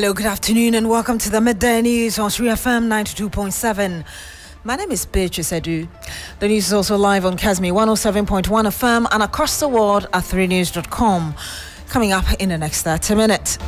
Hello, good afternoon, and welcome to the Midday News on Sri FM 92.7. My name is Beatrice Edu. The news is also live on Kasmi 107.1 FM and across the world at 3news.com. Coming up in the next 30 minutes.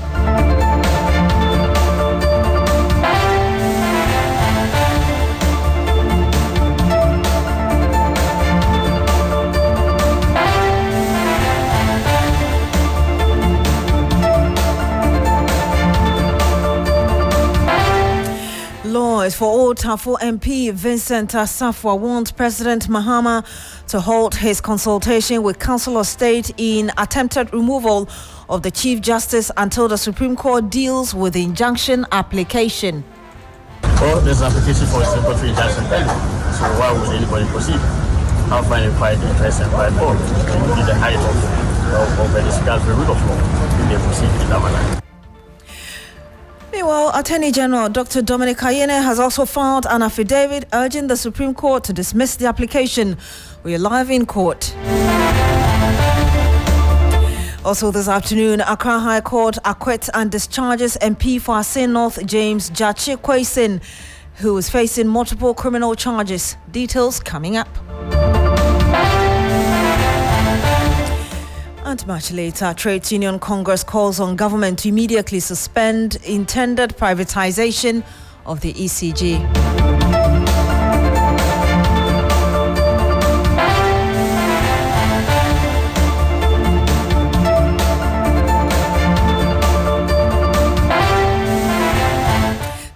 Lawyers for Old Tafo MP Vincent Asafwa want President Mahama to halt his consultation with Council of State in attempted removal of the Chief Justice until the Supreme Court deals with the injunction application. Well, there's an application for a simple injunction pending, so why would anybody proceed? How fine a quiet interest and quiet vote? It would be the height of any scarcity rule of law if they proceed in that manner. Meanwhile, Attorney General Dr. Dominic Ayine has also filed an affidavit urging the Supreme Court to dismiss the application. We are live in court. Also this afternoon, Accra High Court acquits and discharges MP for Asin North James Jachi Kwesin, who is facing multiple criminal charges. Details coming up. And much later, Trades Union Congress calls on government to immediately suspend intended privatization of the ECG.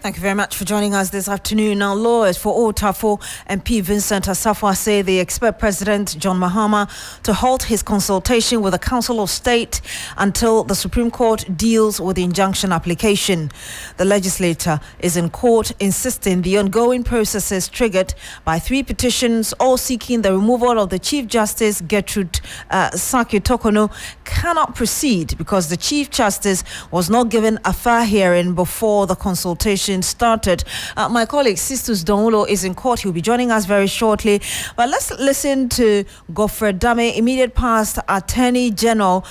Thank you very much for joining us this afternoon. Now, lawyers for Old Tafo MP Vincent Asafwa say they expect President John Mahama to halt his consultation with the Council of State until the Supreme Court deals with the injunction application. The legislator is in court insisting the ongoing process is triggered by 3 petitions, all seeking the removal of the Chief Justice Gertrude Saki Tokono, cannot proceed because the Chief Justice was not given a fair hearing before the consultation started. My colleague Sistus Donwulo is in court. He'll be joining us very shortly. But let's listen to Godfrey Dame, immediate past Attorney General,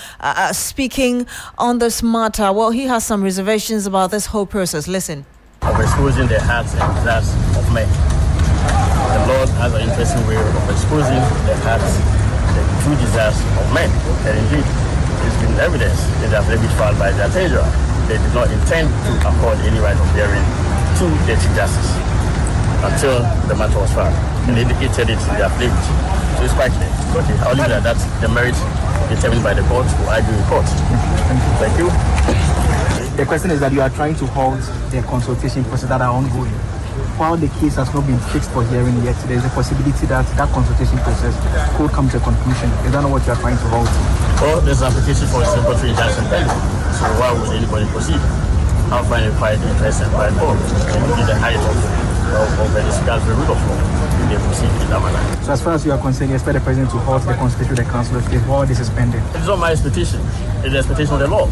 speaking on this matter. Well, he has some reservations about this whole process. Listen. Of exposing the hearts and desires of men. The Lord has an interesting way of exposing the hearts, the true desires of men. And indeed, it's been evidence in the affidavit filed by the Attorney General. They did not intend to accord any right of hearing to the Chief Justice until the matter was filed. And they indicated it in the affidavit. So it's quite clear. Okay, I'll leave it at that. The merit determined by the court will argue in court. Thank you. The question is that you are trying to halt the consultation process that are ongoing. While the case has not been fixed for hearing yet, there is a possibility that that consultation process could come to a conclusion. Is that not what you are trying to halt? Well, there's an application for a simple injunction pending. So why would anybody proceed? How fine a quiet interest and quiet vote? It would be the height of any scarcity rule of law if they proceed in that manner. So as far as you are concerned, you expect the president to halt the consultation with the Council of State while this is pending? It is not my expectation. It is the expectation of the law.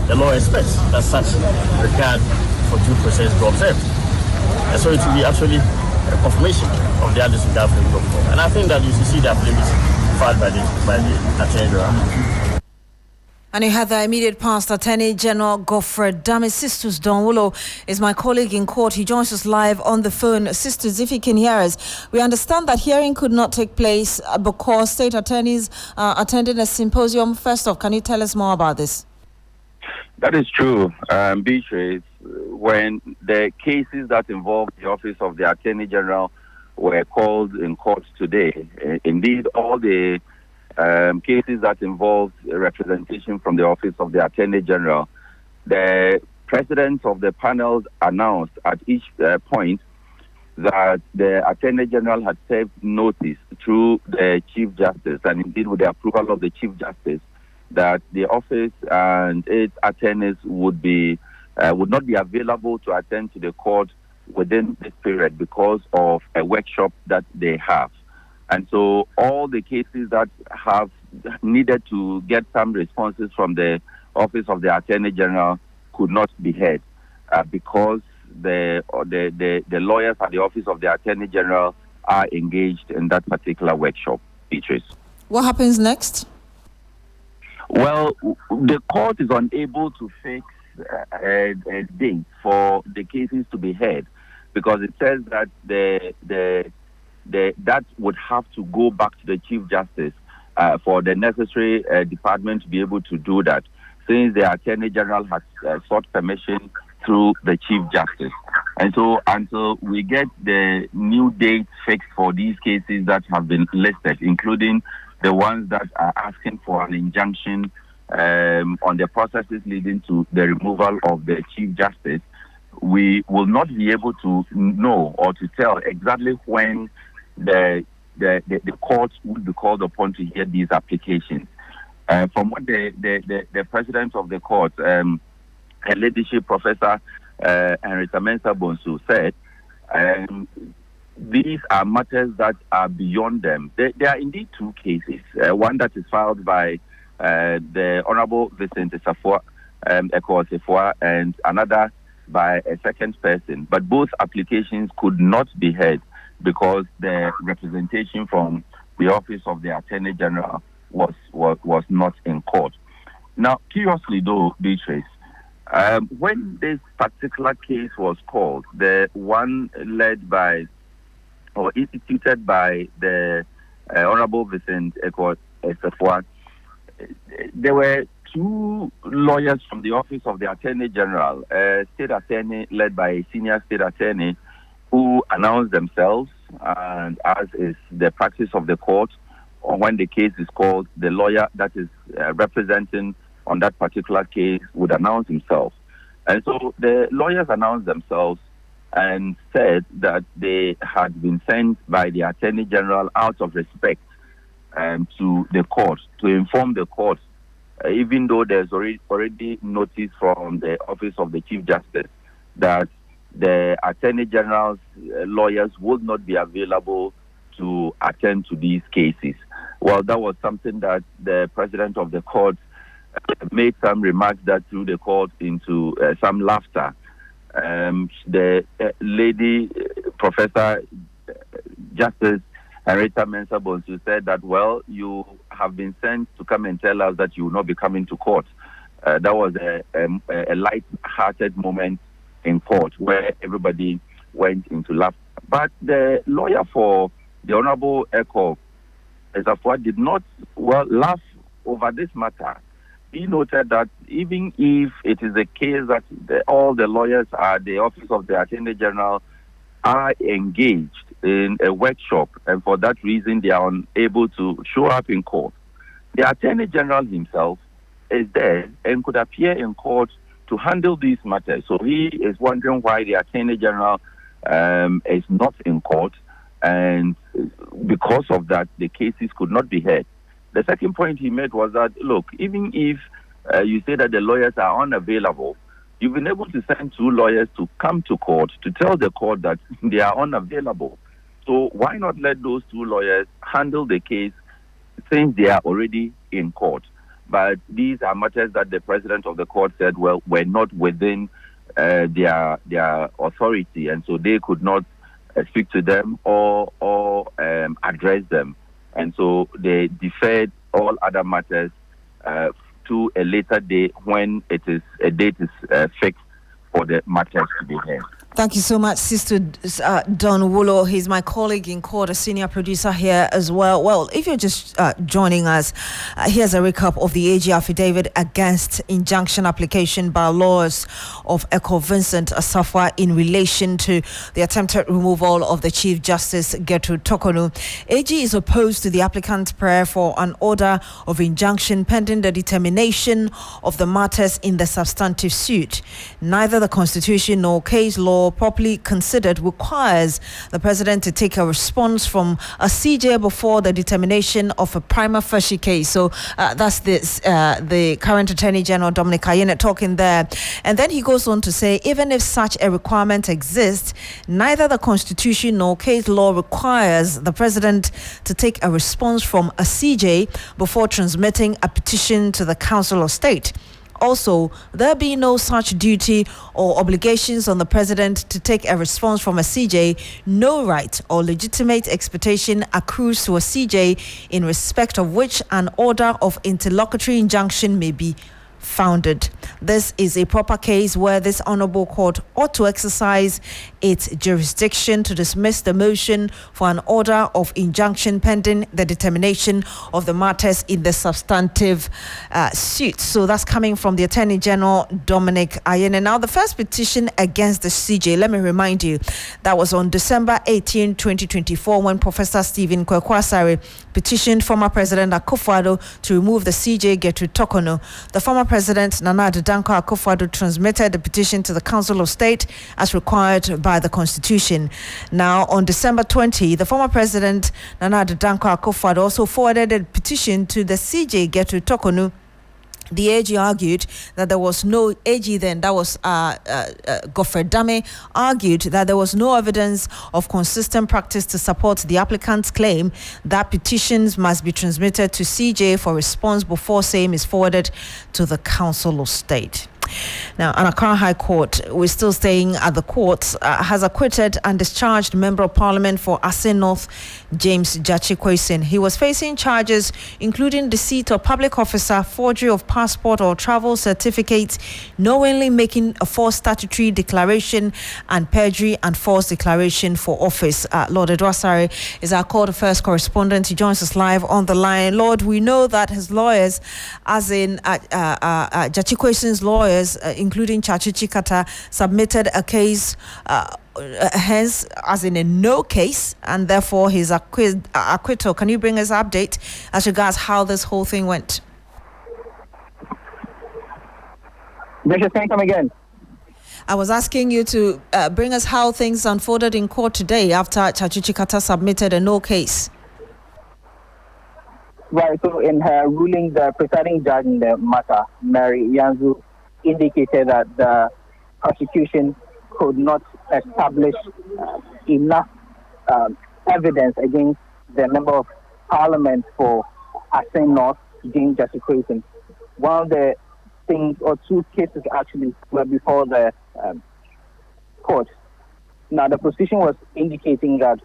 The law expects that such regard for due process be observed. And so it will be actually a confirmation of the disregard for the rule of law. And I think that you should see the affidavit filed by the Attorney General. And you had the immediate past Attorney General Godfrey Dame. Sistus Donwulo is my colleague in court. He joins us live on the phone. Sisters, if you can hear us, we understand that hearing could not take place because state attorneys attended a symposium. First off, can you tell us more about this? That is true, Beatrice. When the cases that involved the Office of the Attorney General were called in court today, indeed all the cases that involved representation from the Office of the Attorney General, the presidents of the panels announced at each point that the Attorney General had served notice through the Chief Justice, and indeed with the approval of the Chief Justice, that the office and its attorneys would not be available to attend to the court within this period because of a workshop that they have. And so all the cases that have needed to get some responses from the Office of the Attorney General could not be heard because the lawyers at the Office of the Attorney General are engaged in that particular workshop. Beatrice. What happens next? Well, the court is unable to fix date for the cases to be heard, because it says that that would have to go back to the Chief Justice for the necessary department to be able to do that, since the Attorney General has sought permission through the Chief Justice. And so until we get the new date fixed for these cases that have been listed, including the ones that are asking for an injunction on the processes leading to the removal of the Chief Justice, we will not be able to know or to tell exactly when the courts will be called upon to hear these applications. From what the president of the court, her ladyship, Professor Henrietta Mensah Bonsu, said, these are matters that are beyond them. There are indeed two cases. One that is filed by the Honorable Vincent Safwa Ekor, and another by a second person. But both applications could not be heard because the representation from the Office of the Attorney General was not in court. Now, curiously though, Beatrice, when this particular case was called, the one led by or instituted by the Honorable Vincent Ekor, there were two lawyers from the Office of the Attorney General, a state attorney led by a senior state attorney, who announced themselves, and as is the practice of the court, or when the case is called, the lawyer that is representing on that particular case would announce himself. And so the lawyers announced themselves and said that they had been sent by the Attorney General out of respect to the court, to inform the court, even though there's already notice from the Office of the Chief Justice that the Attorney General's lawyers would not be available to attend to these cases. Well, that was something that the president of the court made some remarks that threw the court into some laughter. The lady, Professor Justice Henrietta Mensah Bonsu, said that, well, you have been sent to come and tell us that you will not be coming to court. That was a light-hearted moment in court where everybody went into laughter. But the lawyer for the Honorable Ekor did not laugh over this matter. He noted that even if it is a case that all the lawyers at the Office of the Attorney General are engaged in a workshop, and for that reason they are unable to show up in court, the Attorney General himself is there and could appear in court to handle these matters. So he is wondering why the Attorney General is not in court, and because of that, the cases could not be heard. The second point he made was that, look, even if you say that the lawyers are unavailable, you've been able to send two lawyers to come to court to tell the court that they are unavailable. So why not let those two lawyers handle the case since they are already in court? But these are matters that the president of the court said, well, were not within their authority, and so they could not speak to them or address them. And so they deferred all other matters to a later date when a date is fixed for the matters to be heard. Thank you so much, Sister Don Wulo. He's my colleague in court, a senior producer here as well. Well, if you're just joining us, here's a recap of the AG affidavit against injunction application by lawyers of Ekor Vincent Safwa in relation to the attempted removal of the Chief Justice Gertrude Torkornoo. AG is opposed to the applicant's prayer for an order of injunction pending the determination of the matters in the substantive suit. Neither the Constitution nor case law properly considered requires the president to take a response from a CJ before the determination of a prima facie case. So that's the current Attorney General Dominic Ayine talking there. And then he goes on to say, even if such a requirement exists, neither the Constitution nor case law requires the president to take a response from a CJ before transmitting a petition to the Council of State. Also, there be no such duty or obligations on the president to take a response from a CJ. No right or legitimate expectation accrues to a CJ in respect of which an order of interlocutory injunction may be founded. This is a proper case where this honorable court ought to exercise its jurisdiction to dismiss the motion for an order of injunction pending the determination of the matters in the substantive suit. So that's coming from the Attorney General, Dominic Ayine. Now, the first petition against the CJ, let me remind you, that was on December 18, 2024, when Professor Stephen Kwaku Asare petitioned former President Akufo-Addo to remove the CJ Gertrude Torkornoo. The former President Nana Addo Dankwa Akufo-Addo transmitted the petition to the Council of State as required by the Constitution. Now, on December 20, the former President Nana Addo Dankwa Akufo-Addo also forwarded a petition to the CJ Gertrude Torkornoo. The AG argued that there was no AG then, that was Godfred Dame, argued that there was no evidence of consistent practice to support the applicant's claim that petitions must be transmitted to CJ for response before same is forwarded to the Council of State. Now, Accra High Court, we're still staying at the courts, has acquitted and discharged Member of Parliament for Assin North, James Gyakye Quayson. He was facing charges including deceit of public officer, forgery of passport or travel certificates, knowingly making a false statutory declaration, and perjury and false declaration for office. Lord Edwasare is our court affairs correspondent. He joins us live on the line. Lord, we know that his lawyers, as in Gyakye Quayson's lawyers, including Chachi Chikata, submitted a case, hence as in a no case, and therefore his acquittal. Can you bring us an update as regards how this whole thing went? Bishop, can you come again? I was asking you to bring us how things unfolded in court today after Chachi Chikata submitted a no case. Right, so in her ruling, the presiding judge in the matter, Mary Yanzu, indicated that the prosecution could not establish enough evidence against the Member of Parliament for Assin North, James Gyakye Quayson. One of the things, or two cases actually, were before the court. Now, the prosecution was indicating that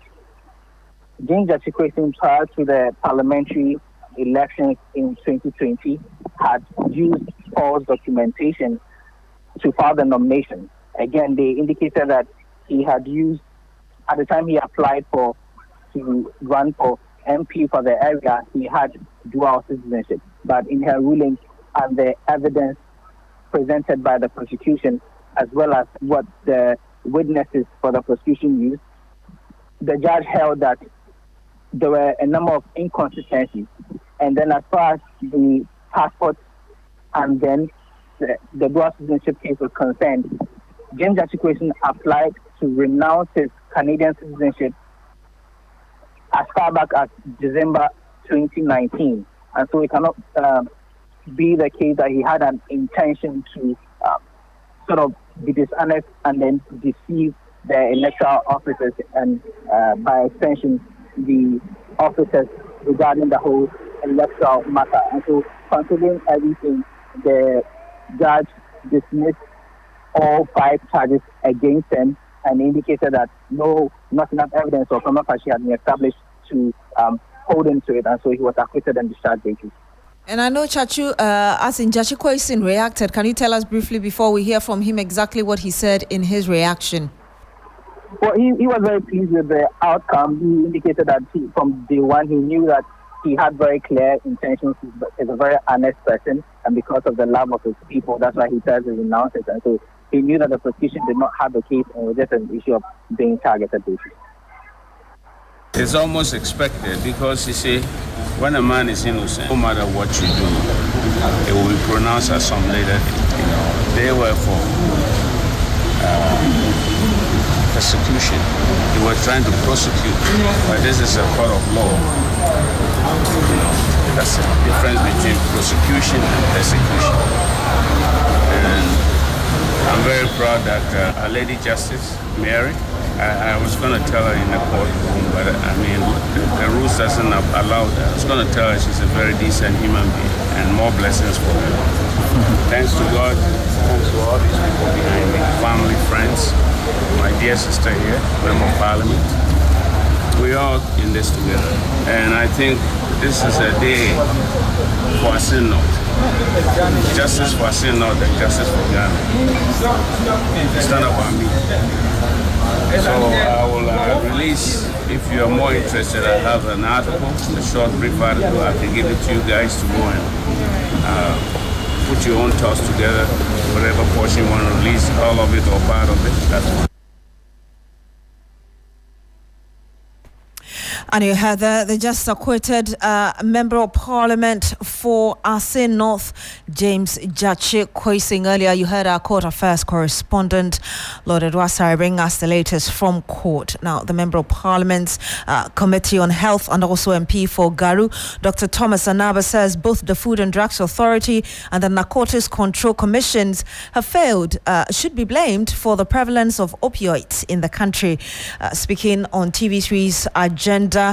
James Gyakye Quayson, prior to the parliamentary elections in 2020, had used false documentation to file the nomination. Again, they indicated that he had used, at the time he applied to run for MP for the area, he had dual citizenship. But in her ruling and the evidence presented by the prosecution, as well as what the witnesses for the prosecution used, the judge held that there were a number of inconsistencies. And then as far as the passport and then the dual citizenship case was concerned, James Gyakye Quayson applied to renounce his Canadian citizenship as far back as December 2019. And so it cannot be the case that he had an intention to sort of be dishonest and then deceive the electoral officers and by extension the officers regarding the whole electoral matter. And so considering everything, the judge dismissed all 5 charges against him and indicated that not enough evidence or prima facie had been established to hold him to it, and so he was acquitted and discharged basis. And I know Chachu, as in Gyakye Quayson reacted. Can you tell us briefly before we hear from him exactly what he said in his reaction? Well, he was very pleased with the outcome. He indicated that from day one he knew that he had very clear intentions. He's a very honest person, and because of the love of his people, that's why he tried to renounce it. And so he knew that the prosecution did not have a case and it was just an issue of being targeted. It's almost expected because, you see, when a man is innocent, no matter what you do, it will be pronounced as some later. They were for persecution. They were trying to prosecute, but this is a court of law. That's the difference between prosecution and persecution. And I'm very proud that Our Lady Justice, Mary, I was going to tell her in the courtroom, but I mean, the rules doesn't allow that. I was going to tell her she's a very decent human being, and more blessings for her. Thanks to God, thanks to all these people behind me, family, friends, my dear sister here, Member of Parliament. We're all in this together, and I think this is a day for Assin North. Justice for Asin North and justice for Ghana. Stand up on me. So I will release, if you are more interested, I have an article, a short brief article. I can give it to you guys to go and put your own thoughts together, whatever portion you want to release, all of it or part of it. That's And you heard the just acquitted Member of Parliament for Asin North, James Gyakye Quayson. Earlier, you heard our court affairs correspondent, Lord Edwasari, bring us the latest from court. Now, the Member of Parliament's Committee on Health and also MP for Garu, Dr. Thomas Anaba, says both the Food and Drugs Authority and the Narcotics Control Commissions have failed, should be blamed for the prevalence of opioids in the country. Speaking on TV3's Agenda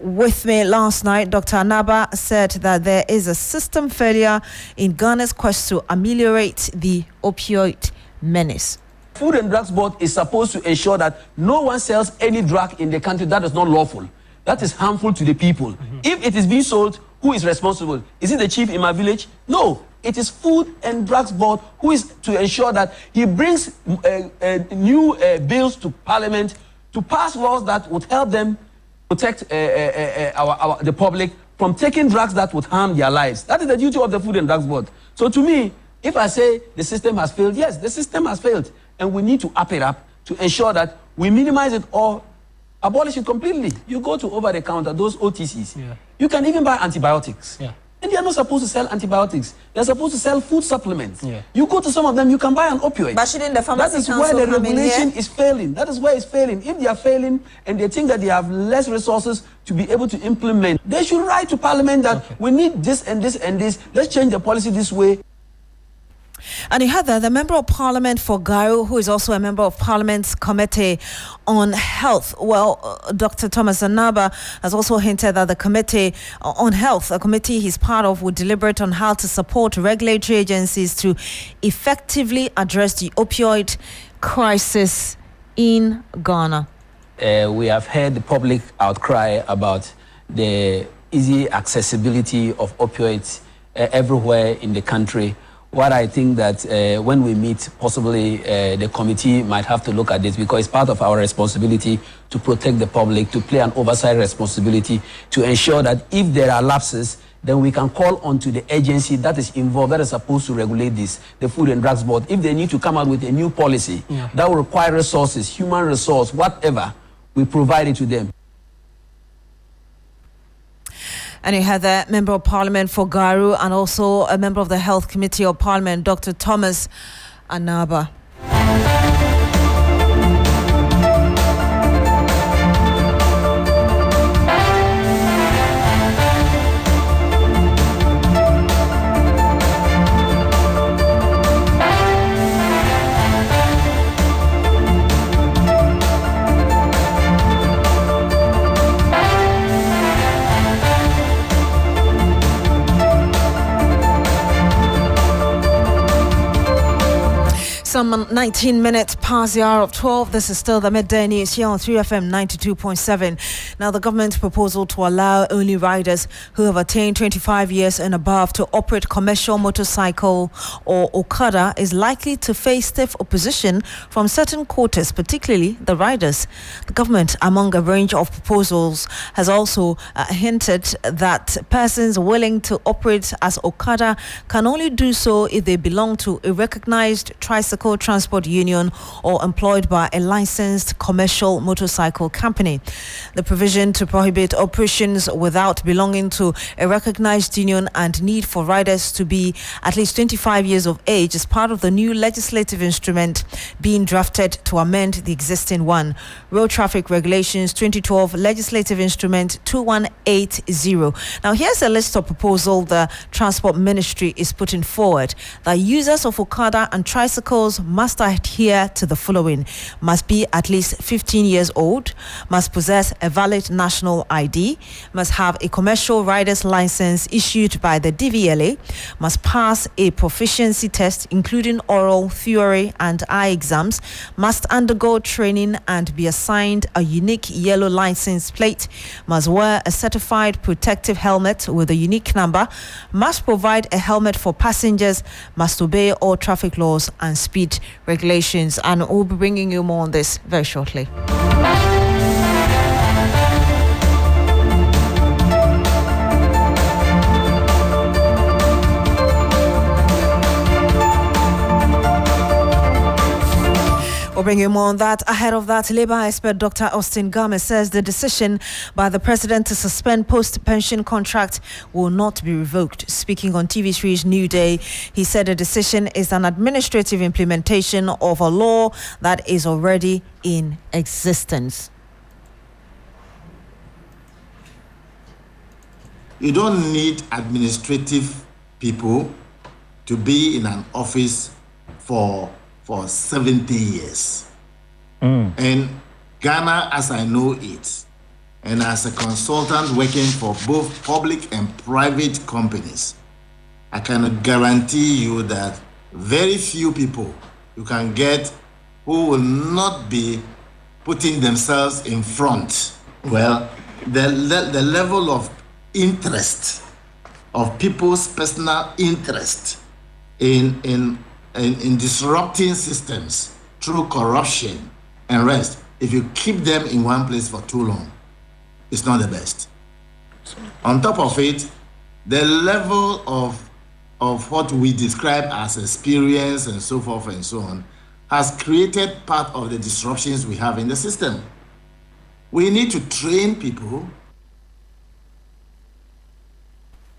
with me last night, Dr. Anaba said that there is a system failure in Ghana's quest to ameliorate the opioid menace. Food and Drugs Board is supposed to ensure that no one sells any drug in the country that is not lawful, that is harmful to the people. If it is being sold, who is responsible? Is it the chief in my village? No. It is Food and Drugs Board who is to ensure that he brings new bills to Parliament to pass laws that would help them protect the public from taking drugs that would harm their lives. That is the duty of the Food and Drugs Board. So to me, if I say the system has failed, yes, the system has failed. And we need to up it up to ensure that we minimize it or abolish it completely. You go to over-the-counter, those OTCs. Yeah. You can even buy antibiotics. Yeah. And they are not supposed to sell antibiotics. They're supposed to sell food supplements. Yeah. You go to some of them, you can buy an opioid. But shouldn't the pharmacy That is where the regulation is failing. That is where it's failing. If they are failing and they think that they have less resources to be able to implement, they should write to Parliament that we need this and this and this. Let's change the policy this way. And you heard that the Member of Parliament for Garu, who is also a Member of Parliament's Committee on Health. Well, Dr. Thomas Anaba has also hinted that the Committee on Health, a committee he's part of, would deliberate on how to support regulatory agencies to effectively address the opioid crisis in Ghana. We have heard the public outcry about the easy accessibility of opioids everywhere in the country. What I think that when we meet, possibly the committee might have to look at this, because it's part of our responsibility to protect the public, to play an oversight responsibility, to ensure that if there are lapses, then we can call on to the agency that is involved, that is supposed to regulate this, the Food and Drugs Board. If they need to come out with a new policy that will require resources, human resource, whatever, we provide it to them. And you had the Member of Parliament for Garu and also a member of the Health Committee of Parliament, Dr. Thomas Anaba. Some 19 minutes past the hour of 12. This is still the midday news here on 3FM 92.7. Now, the government's proposal to allow only riders who have attained 25 years and above to operate commercial motorcycle or Okada is likely to face stiff opposition from certain quarters, particularly the riders. The government, among a range of proposals, has also hinted that persons willing to operate as Okada can only do so if they belong to a recognized tricycle transport union or employed by a licensed commercial motorcycle company. The provision to prohibit operations without belonging to a recognized union and need for riders to be at least 25 years of age is part of the new legislative instrument being drafted to amend the existing one. Road Traffic Regulations 2012 Legislative Instrument 2180. Now, here's a list of proposals the Transport Ministry is putting forward: that users of Okada and tricycles must must adhere to the following: must be at least 15 years old, must possess a valid national ID, must have a commercial rider's license issued by the DVLA, must pass a proficiency test including oral, theory and eye exams, must undergo training and be assigned a unique yellow license plate, must wear a certified protective helmet with a unique number, must provide a helmet for passengers, must obey all traffic laws and speed regulations. And we'll be bringing you more on this very shortly. We'll bring you more on that. Ahead of that, Labour expert Dr. Austin Game says the decision by the president to suspend post-pension contract will not be revoked. Speaking on TV3's New Day, he said the decision is an administrative implementation of a law that is already in existence. You don't need administrative people to be in an office for 70 years. And Ghana, as I know it, and as a consultant working for both public and private companies, I can guarantee you that very few people you can get who will not be putting themselves in front. Well, the level of interest, of people's personal interest in disrupting systems through corruption and rest, if you keep them in one place for too long, it's not the best. On top of it, the level of what we describe as experience and so forth and so on has created part of the disruptions we have in the system. We need to train people.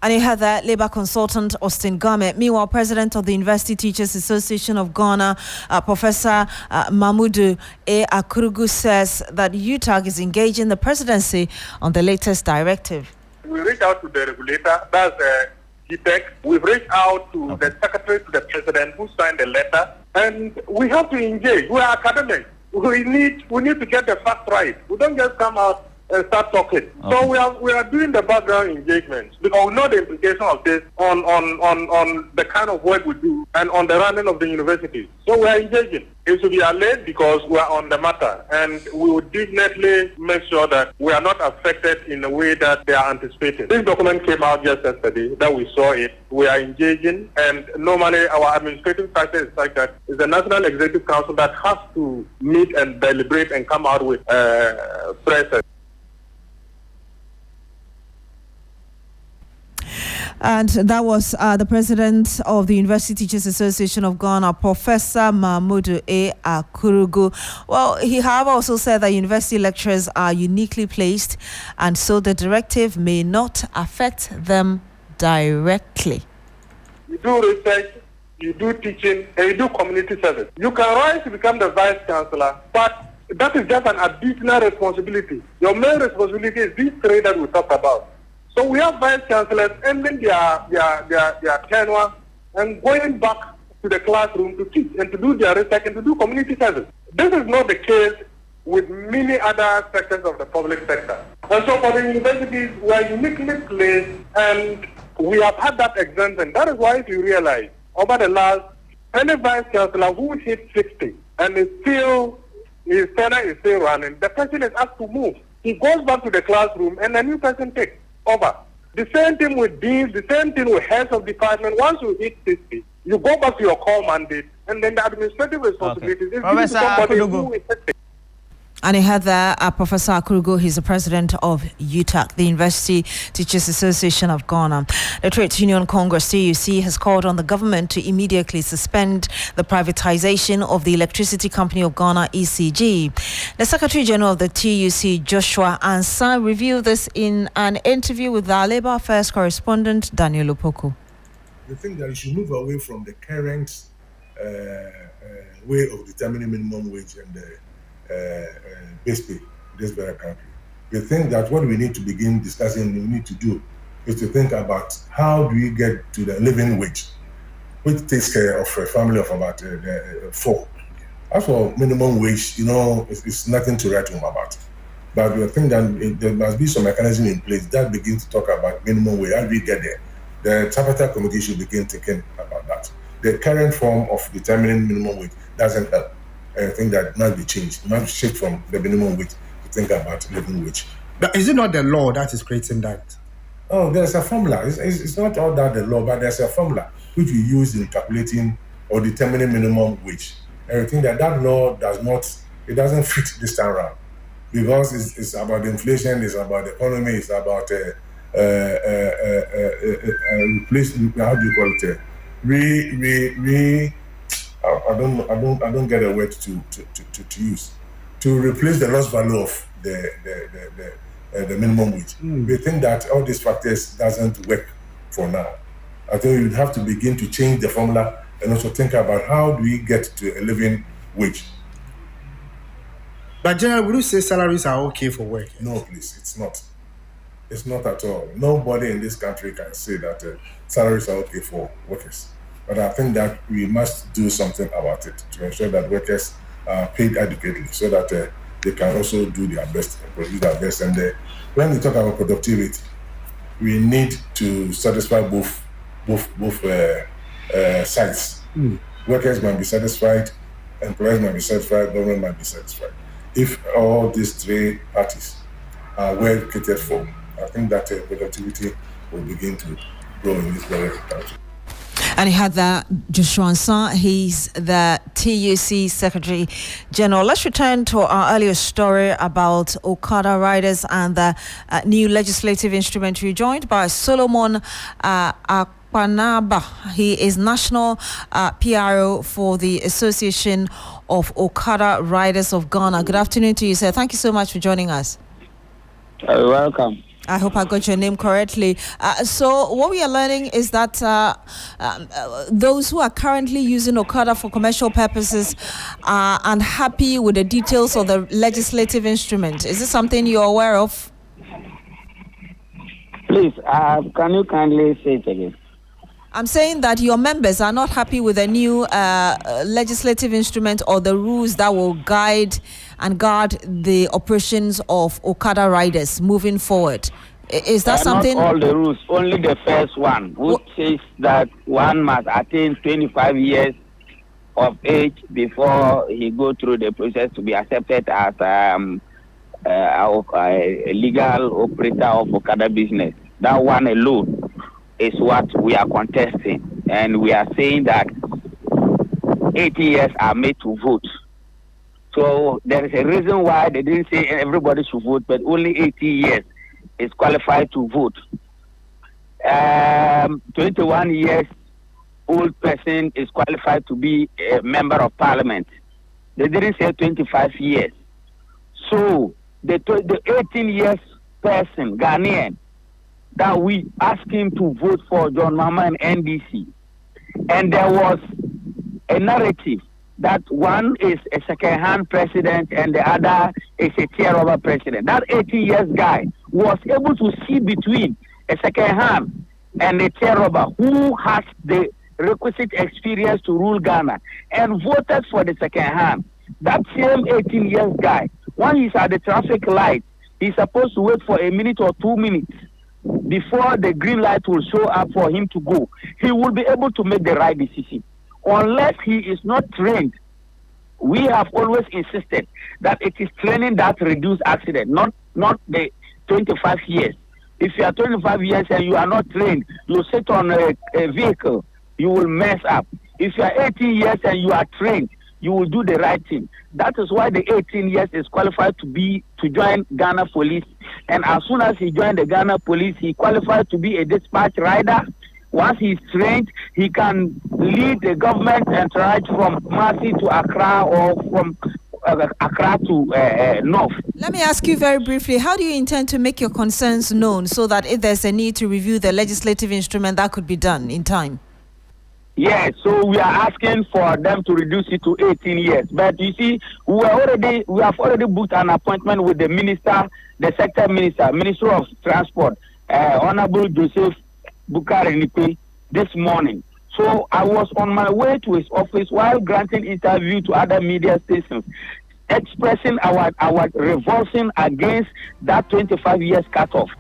And you had that Labour consultant Austin Game. Meanwhile, President of the University Teachers Association of Ghana, Professor Mahmoud A. Akurugu, says that UTAG is engaging the presidency on the latest directive. We reached out to the regulator, that's GTEC. We've reached out to the secretary to the president who signed the letter, and we have to engage. We are academics. We need to get the facts right. We don't just come out and start talking. Okay. So we are doing the background engagements because we know the implication of this on the kind of work we do and on the running of the university. So we are engaging. It should be allayed because we are on the matter, and we will definitely make sure that we are not affected in a way that they are anticipating. This document came out just yesterday, that we saw it. We are engaging, and normally our administrative structure is like that. It's the National Executive Council that has to meet and deliberate and come out with press. And that was the president of the University Teachers Association of Ghana, Professor Mahmoud A. Akurugu. Well, he have also said that university lecturers are uniquely placed, and so the directive may not affect them directly. You do research, you do teaching, and you do community service. You can rise to become the vice chancellor, but that is just an additional responsibility. Your main responsibility is these three that we talked about. So we have vice chancellors ending their tenure and going back to the classroom to teach and to do their research and to do community service. This is not the case with many other sectors of the public sector. And so for the universities, we are uniquely placed, and we have had that exemption. That is why, if you realize, over the last, any vice chancellor who hit 60 and his tenure is still running, the person is asked to move. He goes back to the classroom and a new person takes over. The same thing with deans, the same thing with heads of department. Once you hit 60, you go back to your core mandate, and then the administrative responsibilities is given to somebody who is 60. And he had there Professor Akurugu. He's the president of UTAG, the University Teachers Association of Ghana. The Trades Union Congress, TUC, has called on the government to immediately suspend the privatization of the Electricity Company of Ghana, ECG. The Secretary General of the TUC, Joshua Ansah, revealed this in an interview with our Labour Affairs correspondent, Daniel Opoku. I think that you should move away from the current way of determining minimum wage and base pay in this very country. We think that what we need to begin discussing, we need to do, is to think about how do we get to the living wage, which takes care of a family of about 4 As for minimum wage, it's nothing to write home about. But we think that there must be some mechanism in place that begins to talk about minimum wage. How do we get there? The tripartite committee should begin thinking about that. The current form of determining minimum wage doesn't help. I think that must be changed. It must shift from the minimum wage to think about living wage. But is it not the law that is creating that? Oh, there's a formula. It's not all that the law, but there's a formula which we use in calculating or determining minimum wage. And I think that law doesn't fit this time around. Because it's about inflation, it's about the economy, it's about replacement. How do you call it? I don't get a word to use to replace the lost value of the minimum wage. We think that all these factors doesn't work for now. I think we would have to begin to change the formula and also think about how do we get to a living wage. But General, would you say salaries are okay for work? No, please, it's not. It's not at all. Nobody in this country can say that salaries are okay for workers. But I think that we must do something about it to ensure that workers are paid adequately so that they can also do their best and produce their best. And when we talk about productivity, we need to satisfy both sides. Workers might be satisfied, employers might be satisfied, government might be satisfied. If all these three parties are well catered for, I think that productivity will begin to grow in this very country. And he had that Joshua Ansah, he's the TUC Secretary General. Let's return to our earlier story about Okada riders and the new legislative instrument. We're joined by Solomon Akpanaba. He is National PRO for the Association of Okada Riders of Ghana. Good afternoon to you, sir. Thank you so much for joining us. You're welcome. I hope I got your name correctly. So what we are learning is that those who are currently using Okada for commercial purposes are unhappy with the details of the legislative instrument. Is this something you're aware of? Please, can you kindly say it again? I'm saying that your members are not happy with the new legislative instrument or the rules that will guide and guard the operations of Okada riders moving forward. Is that something? Not all the rules, only the first one, which says that one must attain 25 years of age before he go through the process to be accepted as a legal operator of Okada business. That one alone is what we are contesting, and we are saying that 80 years are made to vote. So there is a reason why they didn't say everybody should vote, but only 80 years is qualified to vote. 21 years old person is qualified to be a member of parliament. They didn't say 25 years. So the 18 years person, Ghanaian, that we asked him to vote for John Mahama and NDC. And there was a narrative that one is a second-hand president and the other is a tear-over president. That 18 years guy was able to see between a second-hand and a tear-over who has the requisite experience to rule Ghana and voted for the second-hand. That same 18 years guy, when he's at the traffic light, he's supposed to wait for a minute or 2 minutes before the green light will show up for him to go. He will be able to make the right decision. Unless he is not trained, we have always insisted that it is training that reduces accident, not the 25 years. If you are 25 years and you are not trained, you sit on a vehicle, you will mess up. If you are 18 years and you are trained, you will do the right thing. That is why the 18 years is qualified to join Ghana Police. And as soon as he joined the Ghana Police, he qualified to be a dispatch rider. Once he's trained, he can lead the government entourage from Kumasi to Accra or from Accra to North. Let me ask you very briefly, how do you intend to make your concerns known so that if there's a need to review the legislative instrument, that could be done in time? Yes, so we are asking for them to reduce it to 18 years. But you see, we have already booked an appointment with the minister, the sector minister, Minister of Transport, Honorable Joseph Bukari Nikwe, this morning. So I was on my way to his office while granting interview to other media stations, expressing our revulsion against that 25 years cutoff.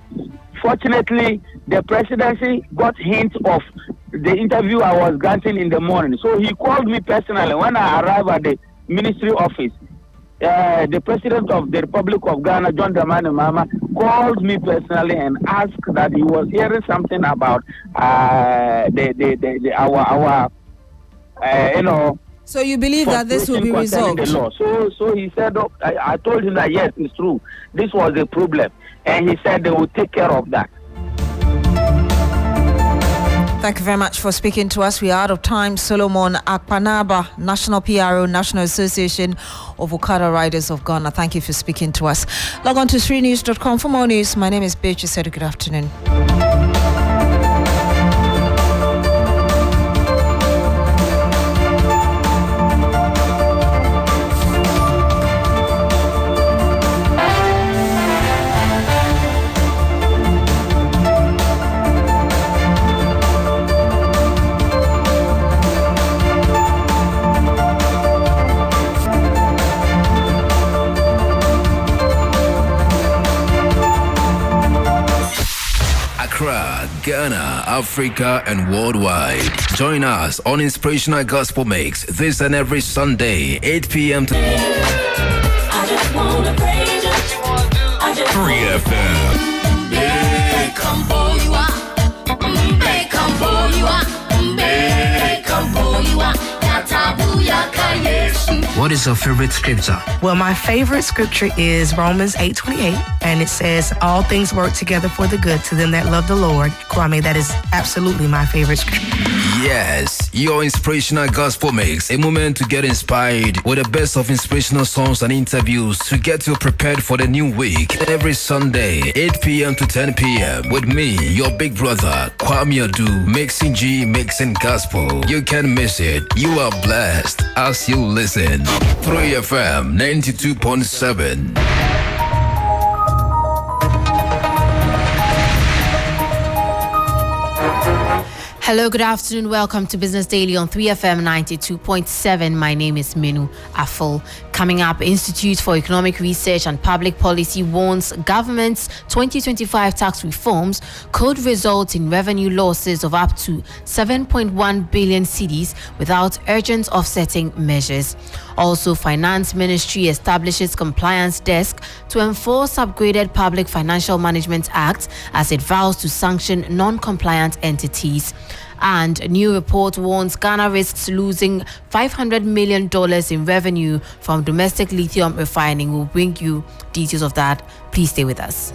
Fortunately, the presidency got hint of the interview I was granting in the morning. So he called me personally when I arrived at the ministry office. The president of the Republic of Ghana, John Dramani Mahama, called me personally and asked that he was hearing something about our So you believe that this will be resolved? The law. So he said, I told him that yes, it's true. This was a problem. And he said they will take care of that. Thank you very much for speaking to us. We are out of time. Solomon Akpanaba, National PRO, National Association of Okada Riders of Ghana. Thank you for speaking to us. Log on to 3news.com for more news. My name is Beatrice. Good afternoon. Ghana, Africa, and worldwide. Join us on Inspirational Gospel Mix this and every Sunday, 8 p.m. to 3 FM. What is your favorite scripture? Well, my favorite scripture is Romans 8:28, and it says, all things work together for the good to them that love the Lord. Kwame, that is absolutely my favorite scripture. Yes, your Inspirational Gospel Mix, a moment to get inspired with the best of inspirational songs and interviews to get you prepared for the new week. Every Sunday, 8 p.m. to 10 p.m. with me, your big brother, Kwame Adu, mixing G, mixing gospel. You can't miss it. You are blessed as you listen. 3FM 92.7. Hello, good afternoon. Welcome to Business Daily on 3FM 92.7. My name is Minu Afol. Coming up, Institute for Economic Research and Public Policy warns government's 2025 tax reforms could result in revenue losses of up to 7.1 billion cedis without urgent offsetting measures. Also, Finance Ministry establishes compliance desk to enforce upgraded Public Financial Management Act as it vows to sanction non-compliant entities. And a new report warns Ghana risks losing $500 million in revenue from domestic lithium refining. We'll bring you details of that. Please stay with us.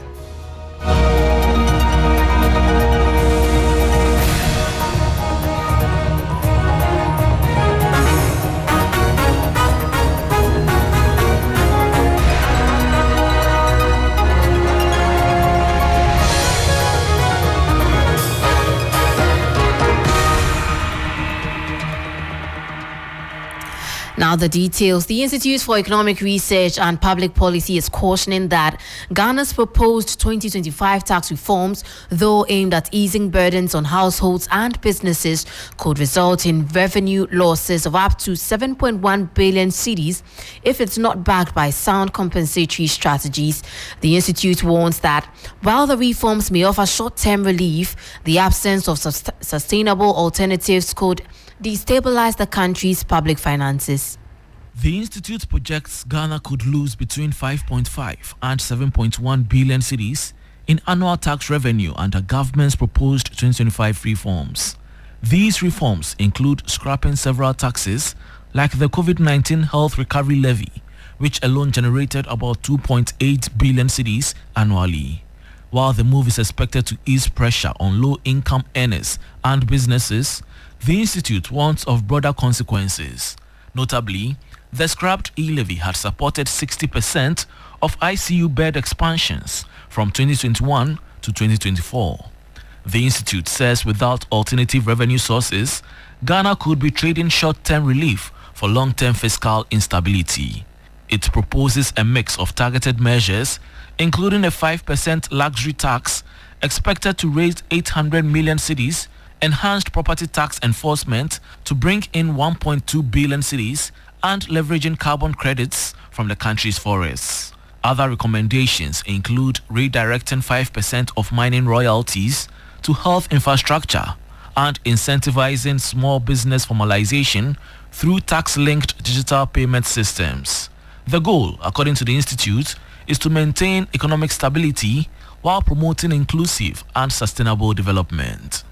Now the details. The Institute for Economic Research and Public Policy is cautioning that Ghana's proposed 2025 tax reforms, though aimed at easing burdens on households and businesses, could result in revenue losses of up to 7.1 billion cedis if it's not backed by sound compensatory strategies. The Institute warns that while the reforms may offer short-term relief, the absence of sustainable alternatives could destabilize the country's public finances. The Institute projects Ghana could lose between 5.5 and 7.1 billion cedis in annual tax revenue under government's proposed 2025 reforms. These reforms include scrapping several taxes like the COVID-19 Health Recovery Levy, which alone generated about 2.8 billion cedis annually. While the move is expected to ease pressure on low-income earners and businesses, the Institute warns of broader consequences. Notably, the scrapped e-levy had supported 60% of ICU bed expansions from 2021 to 2024. The Institute says without alternative revenue sources, Ghana could be trading short-term relief for long-term fiscal instability. It proposes a mix of targeted measures, including a 5% luxury tax expected to raise 800 million cedis enhanced property tax enforcement to bring in 1.2 billion cedis, and leveraging carbon credits from the country's forests. Other recommendations include redirecting 5% of mining royalties to health infrastructure and incentivizing small business formalization through tax-linked digital payment systems. The goal, according to the Institute, is to maintain economic stability while promoting inclusive and sustainable development.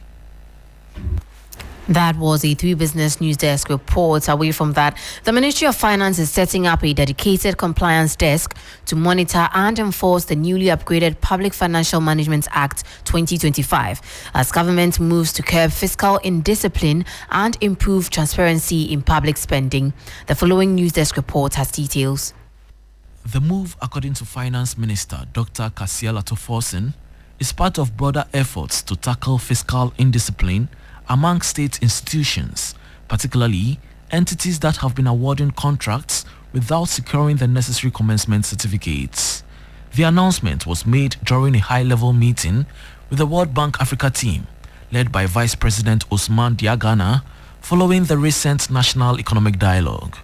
That was a 3 Business News Desk report. Away from that, the Ministry of Finance is setting up a dedicated compliance desk to monitor and enforce the newly upgraded Public Financial Management Act 2025 as government moves to curb fiscal indiscipline and improve transparency in public spending. The following News Desk report has details. The move, according to Finance Minister Dr. Kasiel Atoforsen, is part of broader efforts to tackle fiscal indiscipline among state institutions, particularly entities that have been awarding contracts without securing the necessary commencement certificates. The announcement was made during a high-level meeting with the World Bank Africa team, led by Vice President Ousmane Diagana, following the recent National Economic Dialogue.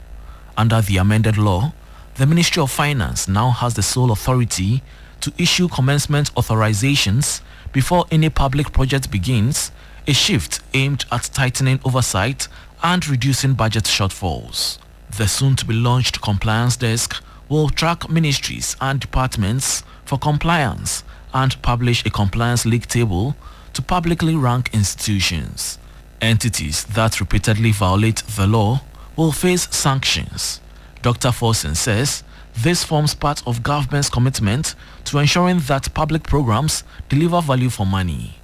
Under the amended law, the Ministry of Finance now has the sole authority to issue commencement authorizations before any public project begins, a shift aimed at tightening oversight and reducing budget shortfalls. The soon-to-be-launched compliance desk will track ministries and departments for compliance and publish a compliance league table to publicly rank institutions. Entities that repeatedly violate the law will face sanctions. Dr. Forsen says this forms part of government's commitment to ensuring that public programs deliver value for money.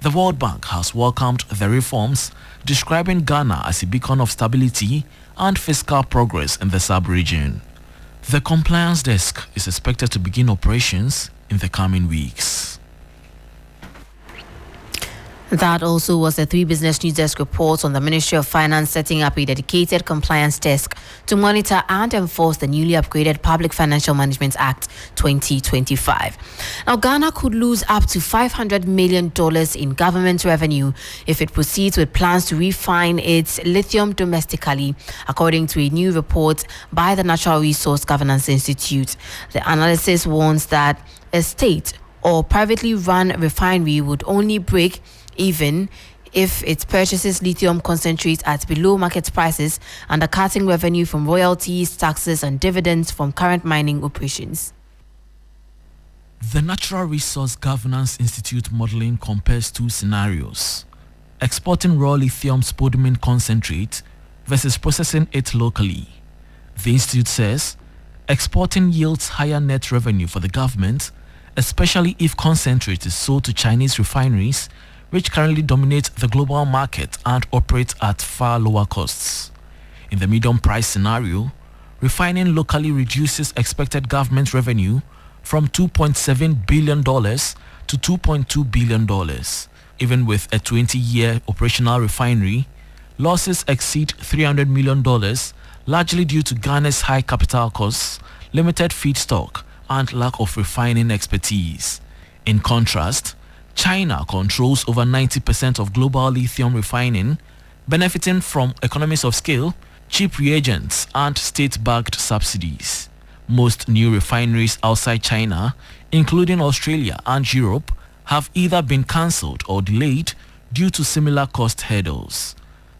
The World Bank has welcomed the reforms, describing Ghana as a beacon of stability and fiscal progress in the sub-region. The compliance desk is expected to begin operations in the coming weeks. That also was the 3 Business News Desk report on the Ministry of Finance setting up a dedicated compliance desk to monitor and enforce the newly upgraded Public Financial Management Act 2025. Now, Ghana could lose up to $500 million in government revenue if it proceeds with plans to refine its lithium domestically, according to a new report by the Natural Resource Governance Institute. The analysis warns that a state or privately run refinery would only break even if it purchases lithium concentrate at below market prices, undercutting revenue from royalties, taxes, and dividends from current mining operations. The Natural Resource Governance Institute modeling compares 2 scenarios: exporting raw lithium spodumene concentrate versus processing it locally. The institute says exporting yields higher net revenue for the government, especially if concentrate is sold to Chinese refineries, which currently dominate the global market and operate at far lower costs. In the medium price scenario, refining locally reduces expected government revenue from $2.7 billion to $2.2 billion. Even with a 20-year operational refinery, losses exceed $300 million, largely due to Ghana's high capital costs, limited feedstock, and lack of refining expertise. In contrast, China controls over 90% of global lithium refining, benefiting from economies of scale, cheap reagents, and state-backed subsidies. Most new refineries outside China, including Australia and Europe, have either been cancelled or delayed due to similar cost hurdles.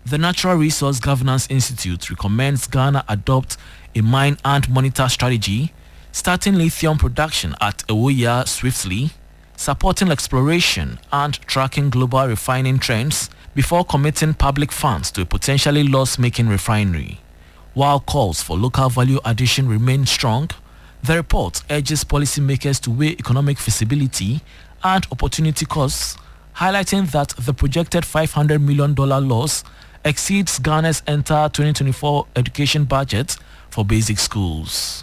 The Natural Resource Governance Institute recommends Ghana adopt a mine and monitor strategy, starting lithium production at Ewoyaa swiftly, supporting exploration and tracking global refining trends before committing public funds to a potentially loss-making refinery. While calls for local value addition remain strong, the report urges policymakers to weigh economic feasibility and opportunity costs, highlighting that the projected $500 million loss exceeds Ghana's entire 2024 education budget for basic schools.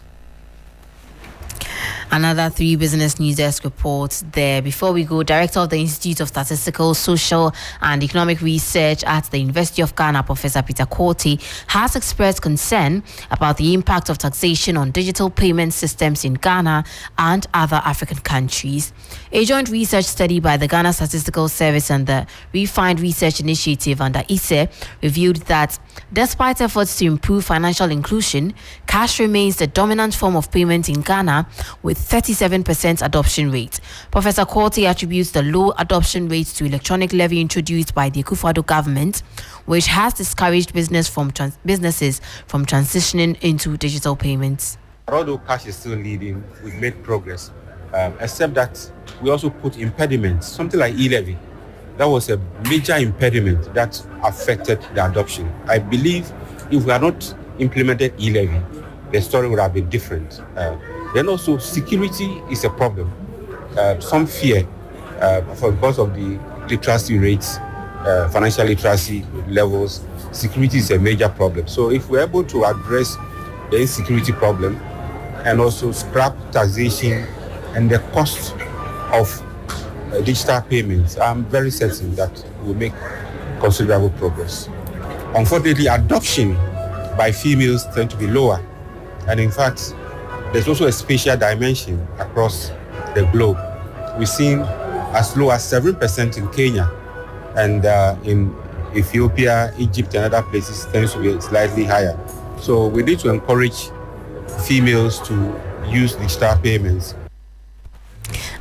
Another 3 Business News Desk reports there. Before we go, Director of the Institute of Statistical, Social and Economic Research at the University of Ghana, Professor Peter Quartey, has expressed concern about the impact of taxation on digital payment systems in Ghana and other African countries. A joint research study by the Ghana Statistical Service and the Refined Research Initiative under ISE revealed that despite efforts to improve financial inclusion, cash remains the dominant form of payment in Ghana with 37% adoption rate. Professor Quartey attributes the low adoption rates to electronic levy introduced by the Akufo-Addo government, which has discouraged businesses from transitioning into digital payments. Although cash is still leading, we've made progress, except that we also put impediments, something like e-levy. That was a major impediment that affected the adoption. I believe if we had not implemented e-levy, the story would have been different. Then also security is a problem. Some fear because of the literacy rates, financial literacy levels, security is a major problem. So if we're able to address the insecurity problem and also scrap taxation and the cost of digital payments, I'm very certain that we'll make considerable progress. Unfortunately, adoption by females tend to be lower. And in fact, there's also a spatial dimension across the globe. We've seen as low as 7% in Kenya, and in Ethiopia, Egypt, and other places tends to be slightly higher. So we need to encourage females to use digital payments.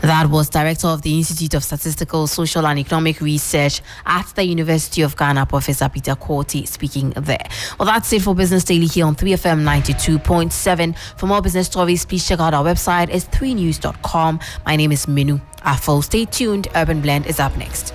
That was Director of the Institute of Statistical, Social and Economic Research at the University of Ghana, Professor Peter Quartey, speaking there. Well, that's it for Business Daily here on 3FM 92.7. For more business stories, please check out our website. It's 3news.com. My name is Minu Afo. Stay tuned. Urban Blend is up next.